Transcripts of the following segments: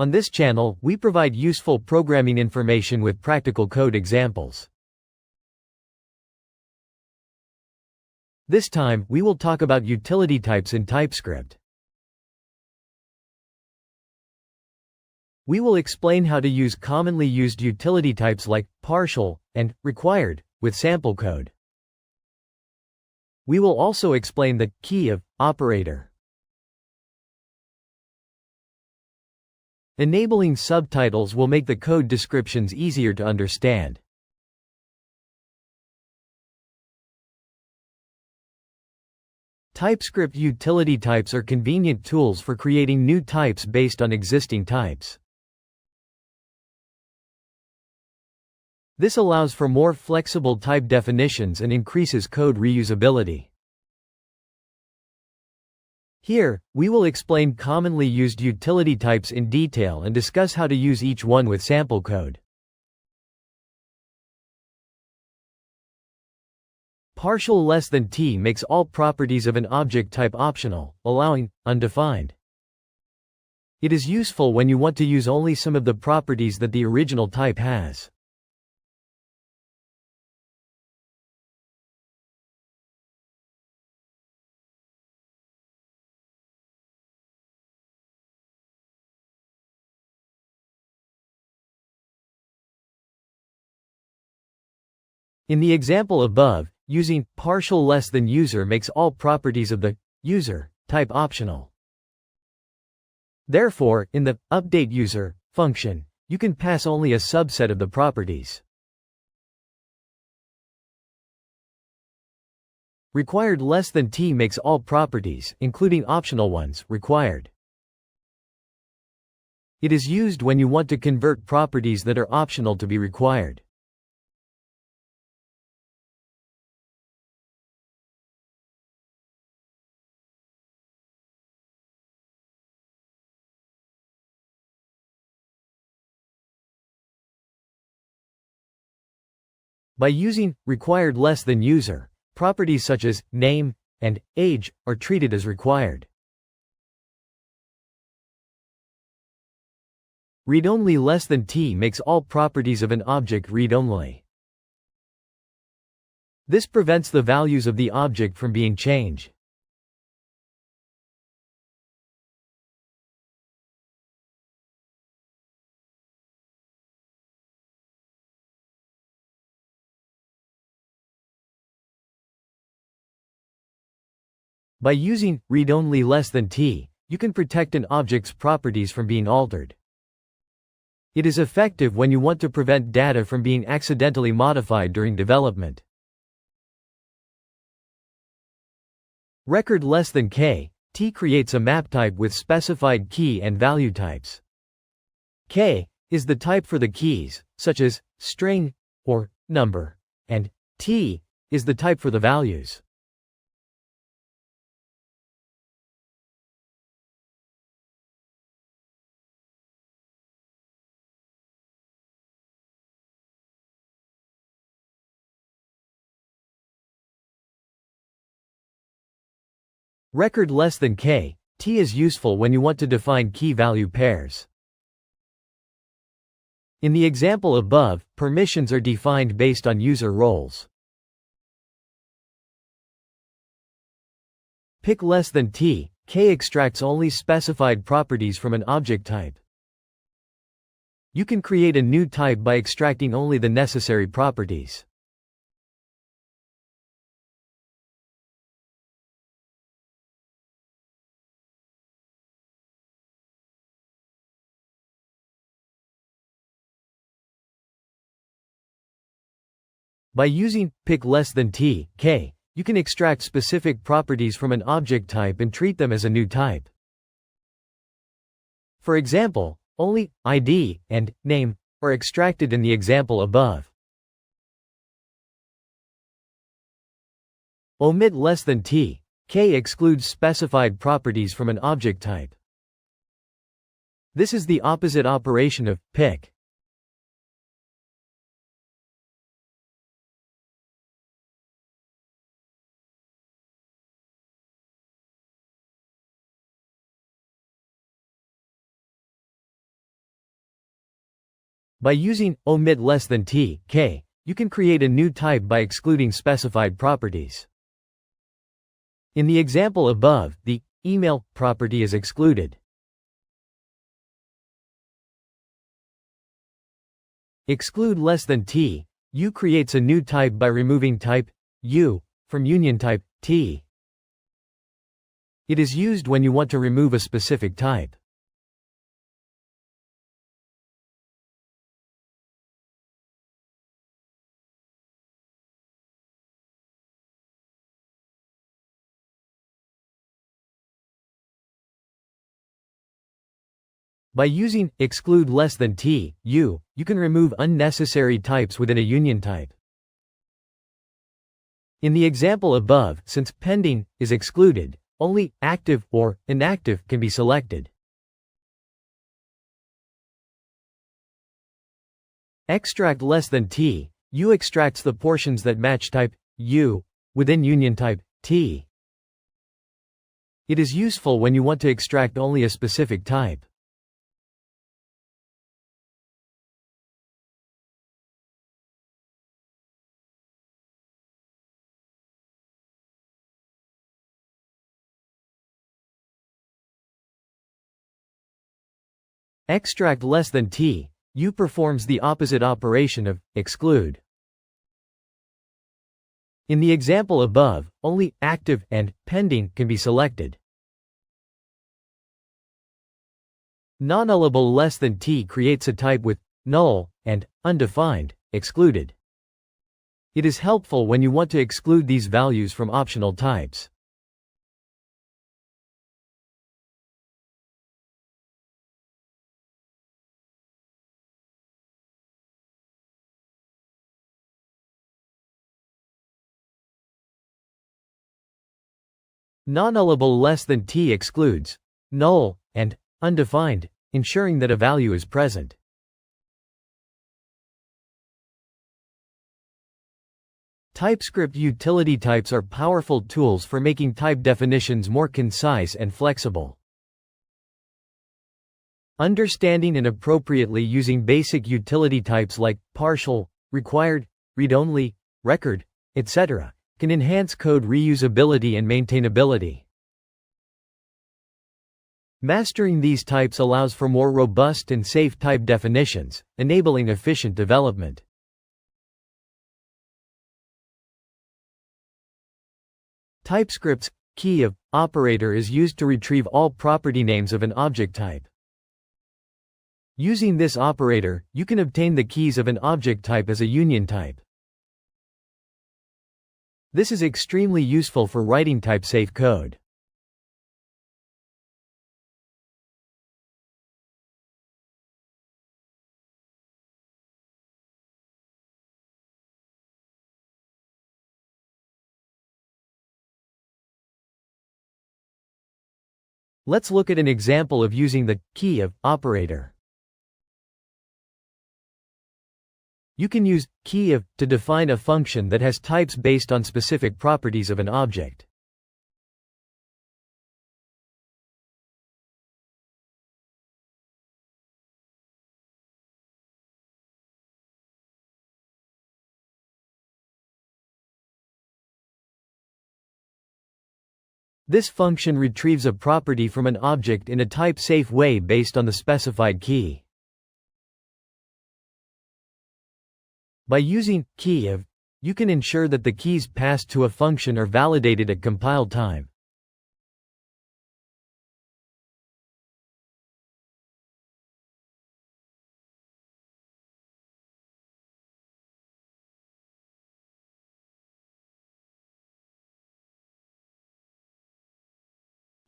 On this channel, we provide useful programming information with practical code examples. This time, we will talk about utility types in TypeScript. We will explain how to use commonly used utility types like partial and required with sample code. We will also explain the key of operator. Enabling subtitles will make the code descriptions easier to understand. TypeScript utility types are convenient tools for creating new types based on existing types. This allows for more flexible type definitions and increases code reusability. Here, we will explain commonly used utility types in detail and discuss how to use each one with sample code. Partial less than t makes all properties of an object type optional, allowing undefined. It is useful when you want to use only some of the properties that the original type has. In the example above, using partial less than user makes all properties of the user type optional. Therefore, in the update user function, you can pass only a subset of the properties. Required less than t makes all properties, including optional ones, required. It is used when you want to convert properties that are optional to be required. By using required less than user, properties such as name and age are treated as required. Read-only less than t makes all properties of an object read-only. This prevents the values of the object from being changed. By using read-only less than t, you can protect an object's properties from being altered. It is effective when you want to prevent data from being accidentally modified during development. Record less than k, t creates a map type with specified key and value types. K is the type for the keys, such as string or number, and t is the type for the values. Record less than k, t is useful when you want to define key-value pairs. In the example above, permissions are defined based on user roles. Pick less than t, k extracts only specified properties from an object type. You can create a new type by extracting only the necessary properties. By using pick less than t, k, you can extract specific properties from an object type and treat them as a new type. For example, only ID and name are extracted in the example above. Omit less than t, k excludes specified properties from an object type. This is the opposite operation of pick. By using omit less than t, k, you can create a new type by excluding specified properties. In the example above, the email property is excluded. Exclude less than t, u creates a new type by removing type u from union type t. It is used when you want to remove a specific type. By using exclude less than t, u, you can remove unnecessary types within a union type. In the example above, since pending is excluded, only active or inactive can be selected. Extract less than t, u extracts the portions that match type u within union type t. It is useful when you want to extract only a specific type. Extract less than t, u performs the opposite operation of exclude. In the example above, only active and pending can be selected. Nonnullable less than t creates a type with null and undefined excluded. It is helpful when you want to exclude these values from optional types. Nonnullable less than t excludes null and undefined, ensuring that a value is present. TypeScript utility types are powerful tools for making type definitions more concise and flexible. Understanding and appropriately using basic utility types like partial, required, read-only, record, etc., can enhance code reusability and maintainability. Mastering these types allows for more robust and safe type definitions, enabling efficient development. TypeScript's key of operator is used to retrieve all property names of an object type. Using this operator, you can obtain the keys of an object type as a union type. This is extremely useful for writing type-safe code. Let's look at an example of using the key of operator. You can use key of to define a function that has types based on specific properties of an object. This function retrieves a property from an object in a type-safe way based on the specified key. By using key of, you can ensure that the keys passed to a function are validated at compile time.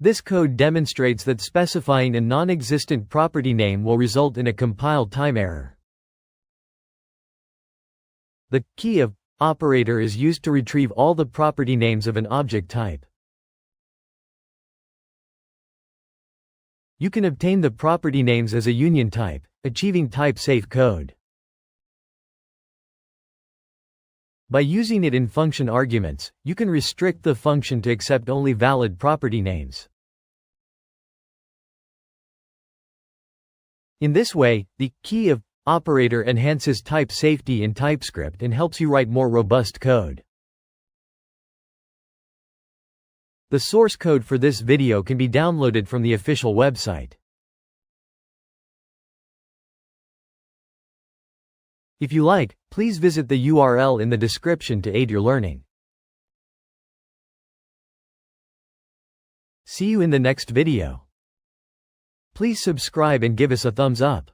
This code demonstrates that specifying a non-existent property name will result in a compile time error. The key of operator is used to retrieve all the property names of an object type. You can obtain the property names as a union type, achieving type-safe code. By using it in function arguments, you can restrict the function to accept only valid property names. In this way, the key of Operator enhances type safety in TypeScript and helps you write more robust code. The source code for this video can be downloaded from the official website. If you like, please visit the URL in the description to aid your learning. See you in the next video. Please subscribe and give us a thumbs up.